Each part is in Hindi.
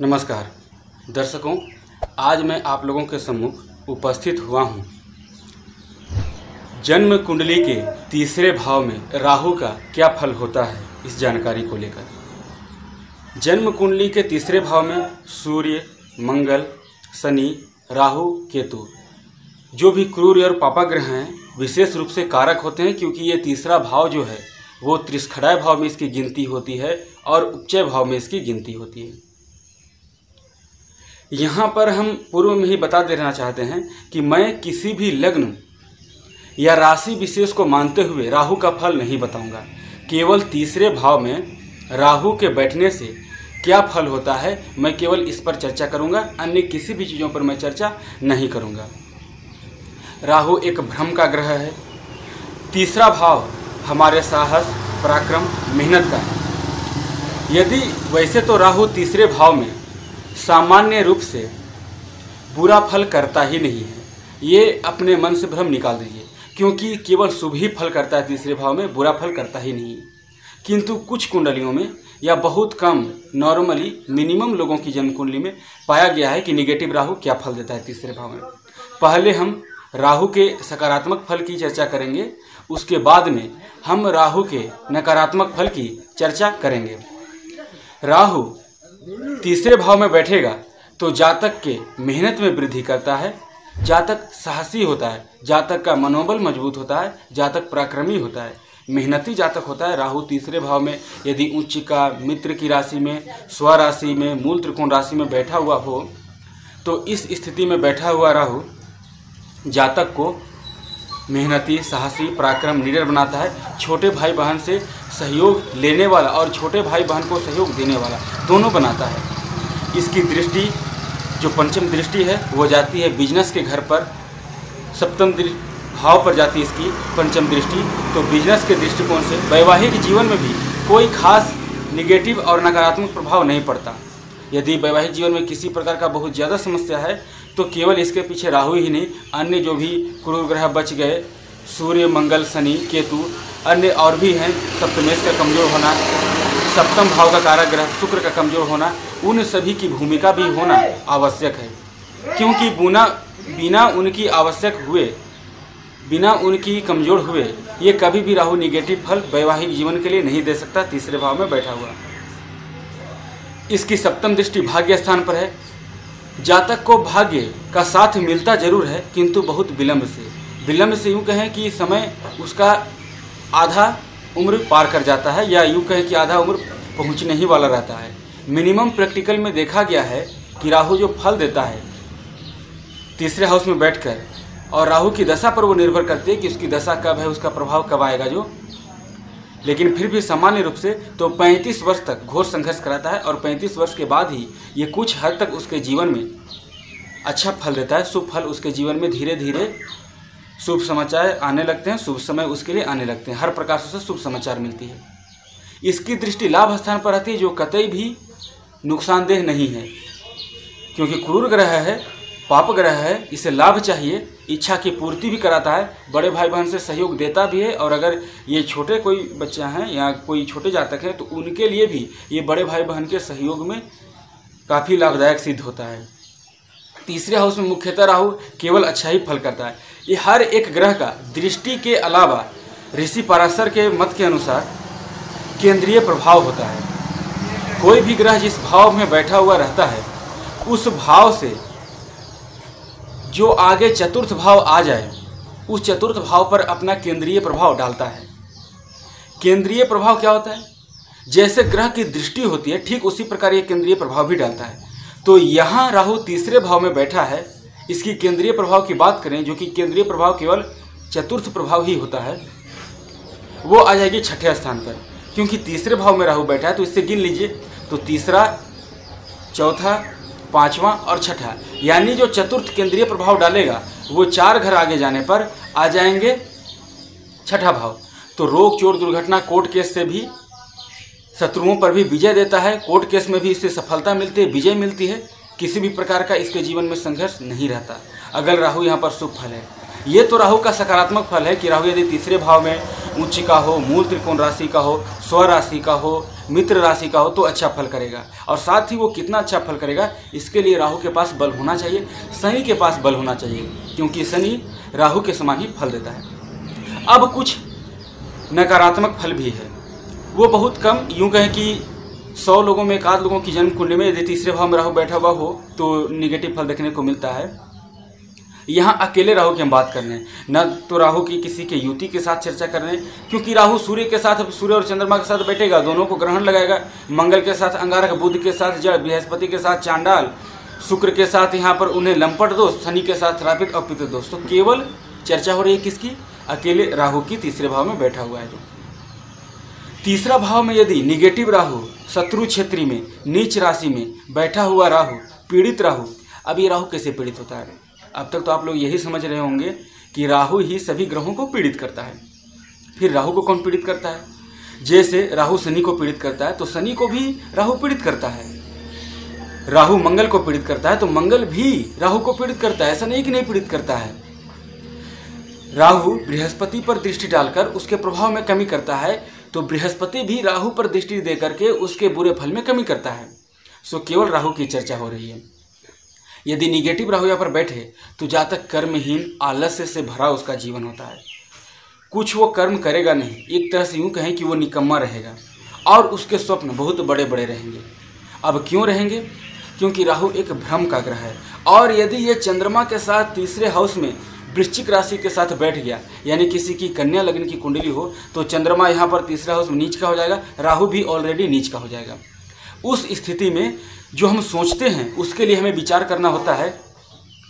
नमस्कार दर्शकों, आज मैं आप लोगों के सम्मुख उपस्थित हुआ हूँ जन्म कुंडली के तीसरे भाव में राहु का क्या फल होता है इस जानकारी को लेकर। जन्म कुंडली के तीसरे भाव में सूर्य, मंगल, शनि, राहु, केतु जो भी क्रूर और पापा ग्रह हैं विशेष रूप से कारक होते हैं, क्योंकि ये तीसरा भाव जो है वो त्रिस्खड़ाय भाव में इसकी गिनती होती है और उपचय भाव में इसकी गिनती होती है। यहाँ पर हम पूर्व में ही बता देना चाहते हैं कि मैं किसी भी लग्न या राशि विशेष को मानते हुए राहु का फल नहीं बताऊंगा। केवल तीसरे भाव में राहु के बैठने से क्या फल होता है मैं केवल इस पर चर्चा करूंगा, अन्य किसी भी चीज़ों पर मैं चर्चा नहीं करूंगा। राहु एक भ्रम का ग्रह है। तीसरा भाव हमारे साहस, पराक्रम, मेहनत का है। यदि वैसे तो राहु तीसरे भाव में सामान्य रूप से बुरा फल करता ही नहीं है, ये अपने मन से भ्रम निकाल दीजिए, क्योंकि केवल शुभ ही फल करता है तीसरे भाव में, बुरा फल करता ही नहीं है। किंतु कुछ कुंडलियों में या बहुत कम नॉर्मली मिनिमम लोगों की जन्म कुंडली में पाया गया है कि निगेटिव राहु क्या फल देता है तीसरे भाव में। पहले हम राहु के सकारात्मक फल की चर्चा करेंगे, उसके बाद में हम राहु के नकारात्मक फल की चर्चा करेंगे। राहु तीसरे भाव में बैठेगा तो जातक के मेहनत में वृद्धि करता है, जातक साहसी होता है, जातक का मनोबल मजबूत होता है, जातक पराक्रमी होता है, मेहनती जातक होता है। राहु तीसरे भाव में यदि उच्चिका, मित्र की राशि में, स्वराशि में, मूल त्रिकोण राशि में बैठा हुआ हो तो इस स्थिति में बैठा हुआ राहु जातक को मेहनती, साहसी, पराक्रम, निडर बनाता है। छोटे भाई बहन से सहयोग लेने वाला और छोटे भाई बहन को सहयोग देने वाला दोनों बनाता है। इसकी दृष्टि जो पंचम दृष्टि है वो जाती है बिजनेस के घर पर, सप्तम भाव पर जाती है इसकी पंचम दृष्टि। तो बिजनेस के दृष्टिकोण से वैवाहिक जीवन में भी कोई खास निगेटिव और नकारात्मक प्रभाव नहीं पड़ता। यदि वैवाहिक जीवन में किसी प्रकार का बहुत ज़्यादा समस्या है तो केवल इसके पीछे राहु ही नहीं, अन्य जो भी क्रूर ग्रह बच गए, सूर्य, मंगल, शनि, केतु, अन्य और भी हैं, सप्तमेश का कमज़ोर होना, सप्तम भाव का कारक ग्रह शुक्र का कमज़ोर होना, उन सभी की भूमिका भी होना आवश्यक है। क्योंकि बिना उनकी आवश्यक हुए, बिना उनकी कमज़ोर हुए ये कभी भी राहु निगेटिव फल वैवाहिक जीवन के लिए नहीं दे सकता तीसरे भाव में बैठा हुआ। इसकी सप्तम दृष्टि भाग्य स्थान पर है। जातक को भाग्य का साथ मिलता जरूर है, किंतु बहुत विलंब से यूँ कहें कि समय उसका आधा उम्र पार कर जाता है, या यूँ कहें कि आधा उम्र पहुंचने ही वाला रहता है। मिनिमम प्रैक्टिकल में देखा गया है कि राहु जो फल देता है तीसरे हाउस में बैठकर, और राहु की दशा पर वो निर्भर करती है कि उसकी दशा कब है, उसका प्रभाव कब आएगा जो, लेकिन फिर भी सामान्य रूप से तो 35 वर्ष तक घोर संघर्ष कराता है, और 35 वर्ष के बाद ही ये कुछ हद तक उसके जीवन में अच्छा फल देता है। शुभ फल उसके जीवन में धीरे धीरे शुभ समाचार आने लगते हैं, शुभ समय उसके लिए आने लगते हैं, हर प्रकार से शुभ समाचार मिलती है। इसकी दृष्टि लाभ स्थान पर रहती है, जो कतई भी नुकसानदेह नहीं है, क्योंकि क्रूर ग्रह है, पाप ग्रह है, इसे लाभ चाहिए, इच्छा की पूर्ति भी कराता है, बड़े भाई बहन से सहयोग देता भी है, और अगर ये छोटे कोई बच्चा हैं या कोई छोटे जातक हैं तो उनके लिए भी ये बड़े भाई बहन के सहयोग में काफ़ी लाभदायक सिद्ध होता है। तीसरे हाउस में मुख्यतः राहु केवल अच्छा ही फल करता है। ये हर एक ग्रह का दृष्टि के अलावा ऋषि पराशर के मत के अनुसार केंद्रीय प्रभाव होता है। कोई भी ग्रह जिस भाव में बैठा हुआ रहता है उस भाव से जो आगे चतुर्थ भाव आ जाए उस चतुर्थ भाव पर अपना केंद्रीय प्रभाव डालता है। केंद्रीय प्रभाव क्या होता है? जैसे ग्रह की दृष्टि होती है ठीक उसी प्रकार ये केंद्रीय प्रभाव भी डालता है। तो यहाँ राहु तीसरे भाव में बैठा है, इसकी केंद्रीय प्रभाव की बात करें, जो कि केंद्रीय प्रभाव केवल चतुर्थ प्रभाव ही होता है, वो आ जाएगी छठे स्थान पर। क्योंकि तीसरे भाव में राहु बैठा है तो इससे गिन लीजिए, तो तीसरा, चौथा, पांचवा और छठा, यानी जो चतुर्थ केंद्रीय प्रभाव डालेगा वो 4 घर आगे जाने पर आ जाएंगे छठा भाव। तो रोग, चोट, दुर्घटना, कोर्ट केस से भी शत्रुओं पर भी विजय देता है, कोर्ट केस में भी इससे सफलता मिलती है, विजय मिलती है, किसी भी प्रकार का इसके जीवन में संघर्ष नहीं रहता अगर राहु यहाँ पर शुभ फल है। ये तो राहु का सकारात्मक फल है कि राहु यदि तीसरे भाव में उच्चिका हो, मूल त्रिकोण राशि का हो, स्वराशि का हो, मित्र राशि का हो तो अच्छा फल करेगा। और साथ ही वो कितना अच्छा फल करेगा इसके लिए राहु के पास बल होना चाहिए, शनि के पास बल होना चाहिए, क्योंकि शनि राहु के समान ही फल देता है। अब कुछ नकारात्मक फल भी है, वो बहुत कम, यूँ कहें कि 100 लोगों में 1 आध लोगों की जन्म कुंडली में यदि तीसरे भाव में राहु बैठा हुआ हो तो निगेटिव फल देखने को मिलता है। यहाँ अकेले राहु की हम बात कर रहे हैं, न तो राहु की किसी के युति के साथ चर्चा कर रहे हैं, क्योंकि राहु सूर्य के साथ, सूर्य और चंद्रमा के साथ बैठेगा, दोनों को ग्रहण लगाएगा, मंगल के साथ अंगारक, बुध के साथ जड़, बृहस्पति के साथ चांडाल, शुक्र के साथ यहाँ पर उन्हें लंपट दोष, शनि के साथ श्रापित और पितृ दोष। तो केवल चर्चा हो रही है किसकी? अकेले राहु की तीसरे भाव में बैठा हुआ है। जो तीसरा भाव में यदि निगेटिव राहु, शत्रु क्षेत्री में, नीच राशि में बैठा हुआ राहु, पीड़ित राहु, अब ये राहु कैसे पीड़ित होता है? अब तक तो आप लोग यही समझ रहे होंगे कि राहु ही सभी ग्रहों को पीड़ित करता है। फिर राहु को कौन पीड़ित करता है? जैसे राहु शनि को पीड़ित करता है तो शनि को भी राहु पीड़ित करता है। राहु मंगल को पीड़ित करता है तो मंगल भी राहु को पीड़ित करता है। ऐसा नहीं कि नहीं पीड़ित करता है। राहु बृहस्पति पर दृष्टि डालकर उसके प्रभाव में कमी करता है तो बृहस्पति भी राहु पर दृष्टि दे करके उसके बुरे फल में कमी करता है। सो केवल राहु की चर्चा हो रही है। यदि निगेटिव राहु यहाँ पर बैठे तो जहाँ तक कर्महीन, आलस्य से भरा उसका जीवन होता है, कुछ वो कर्म करेगा नहीं, एक तरह से यूँ कहें कि वो निकम्मा रहेगा और उसके स्वप्न बहुत बड़े बड़े रहेंगे। अब क्यों रहेंगे? क्योंकि राहु एक भ्रम का ग्रह है और यदि ये चंद्रमा के साथ तीसरे हाउस में वृश्चिक राशि के साथ बैठ गया, यानी किसी की कन्या लग्न की कुंडली हो, तो चंद्रमा यहाँ पर तीसरे हाउस में नीच का हो जाएगा, राहु भी ऑलरेडी नीच का हो जाएगा। उस स्थिति में जो हम सोचते हैं उसके लिए हमें विचार करना होता है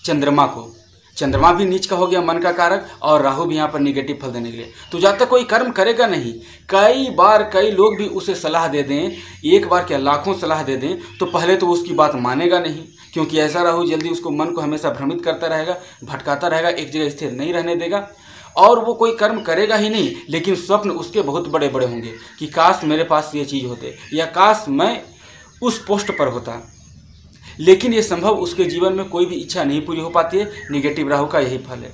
चंद्रमा को। चंद्रमा भी नीच का हो गया, मन का कारक, और राहु भी यहाँ पर निगेटिव फल देने के लिए। तो जब तक कोई कर्म करेगा नहीं, कई बार कई लोग भी उसे सलाह दे दें, एक बार क्या लाखों सलाह दे दें, तो पहले तो उसकी बात मानेगा नहीं, क्योंकि ऐसा राहु जल्दी उसको मन को हमेशा भ्रमित करता रहेगा, भटकाता रहेगा, एक जगह स्थिर नहीं रहने देगा और वो कोई कर्म करेगा ही नहीं। लेकिन स्वप्न उसके बहुत बड़े बड़े होंगे कि काश मेरे पास ये चीज़ होते या काश मैं उस पोस्ट पर होता, लेकिन ये संभव उसके जीवन में कोई भी इच्छा नहीं पूरी हो पाती है। निगेटिव राहु का यही फल है।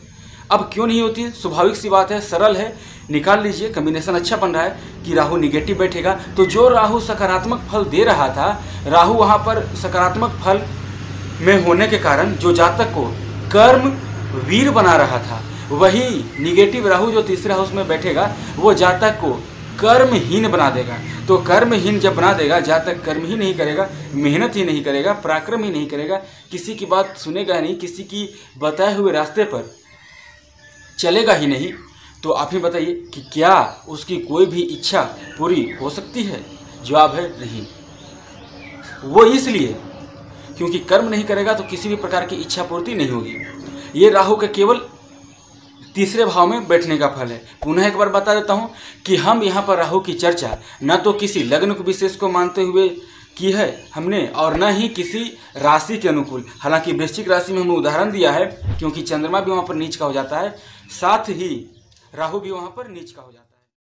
अब क्यों नहीं होती है? स्वाभाविक सी बात है, सरल है, निकाल लीजिए। कम्बिनेशन अच्छा बन रहा है कि राहु निगेटिव बैठेगा तो जो राहु सकारात्मक फल दे रहा था, राहु वहाँ पर सकारात्मक फल में होने के कारण जो जातक को कर्म वीर बना रहा था, वही निगेटिव राहु जो तीसरे हाउस में बैठेगा वो जातक को कर्महीन बना देगा। तो कर्महीन जब बना देगा, जातक कर्म ही नहीं करेगा, मेहनत ही नहीं करेगा, पराक्रम ही नहीं करेगा, किसी की बात सुनेगा नहीं, किसी की बताए हुए रास्ते पर चलेगा ही नहीं, तो आप ही बताइए कि क्या उसकी कोई भी इच्छा पूरी हो सकती है? जवाब है नहीं। वो इसलिए क्योंकि कर्म नहीं करेगा तो किसी भी प्रकार की इच्छा पूर्ति नहीं होगी। ये राहु के केवल तीसरे भाव में बैठने का फल है। पुनः एक बार बता देता हूं कि हम यहाँ पर राहु की चर्चा न तो किसी लग्न को विशेष को मानते हुए की है हमने, और न ही किसी राशि के अनुकूल। हालांकि वृश्चिक राशि में हमने उदाहरण दिया है क्योंकि चंद्रमा भी वहाँ पर नीच का हो जाता है, साथ ही राहु भी वहाँ पर नीच का हो जाता है।